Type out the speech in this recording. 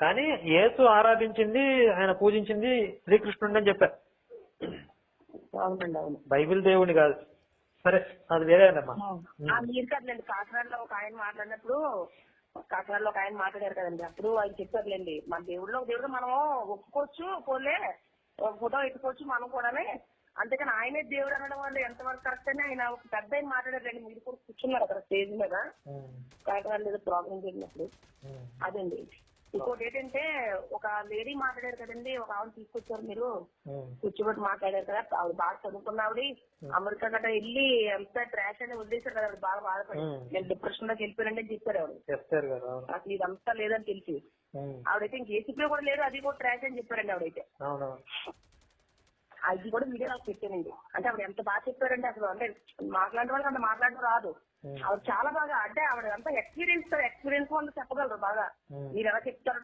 కానీ యేసు ఆరాధించింది, ఆయన పూజించింది శ్రీకృష్ణుడిని అని చెప్పారు. అవునండి, అవును. బైబిల్ దేవుడిని కాదు. సరే, అది వేరేనమ్మా. మీరు కదండి కాకినాడలో ఒక ఆయన మాట్లాడినప్పుడు, కాకినాడలో ఒక ఆయన మాట్లాడారు కదండి, అప్పుడు ఆయన చెప్పారులేండి, మన దేవుడిలో ఒక దేవుడు మనం ఒప్పుకోవచ్చు, పోలే ఒక ఫోటో ఎట్టుకోవచ్చు మనం కూడా, అంతేకాని ఆయనే దేవుడు అనడం వల్ల ఎంతవరకు కరెక్ట్ అని ఆయన ఒక పెద్ద ఆయన మాట్లాడారండి. మీరు కూడా కూర్చున్నారు అక్కడ స్టేజ్ మీద కాకినాడలో ఏదో ప్రోగ్రామ్ జరిగినప్పుడు. అదండి. ఇంకోటి ఏంటంటే ఒక లేడీ మాట్లాడారు కదండి, ఒక ఆవిడ తీసుకొచ్చారు మీరు, కూర్చోబెట్టి మాట్లాడారు కదా, ఆవిడ బాగా చదువుకున్న ఆవిడ, అమెరికా గట్రా వెళ్ళి ఎంత ట్రాష్ అని వదిలేశారు కదా, ఆవిడ బాగా బాధపడి నేను డిప్రెషన్ లోకి వెళ్ళిపోయానండి అని చెప్పారు ఆవిడ. అసలు ఇదంతా లేదని తెలిసి ఆవిడైతే ఇంక ఏసీపీ కూడా లేదు, అది కూడా ట్రాష్ అని చెప్పారండి ఆవిడైతే. అది కూడా వీడియో నాకు పెట్టానండి. అంటే ఆవిడ ఎంత బాగా చెప్పారండి అసలు, అంటే మాట్లాడే వాళ్ళకి అంత మాట్లాడడం రాదు, ఆవిడ చాలా బాగా, అంటే ఆవిడ అంతా ఎక్స్పీరియన్స్ వల్ల చెప్పగలరు బాగా. మీరు ఎలా చెప్తారో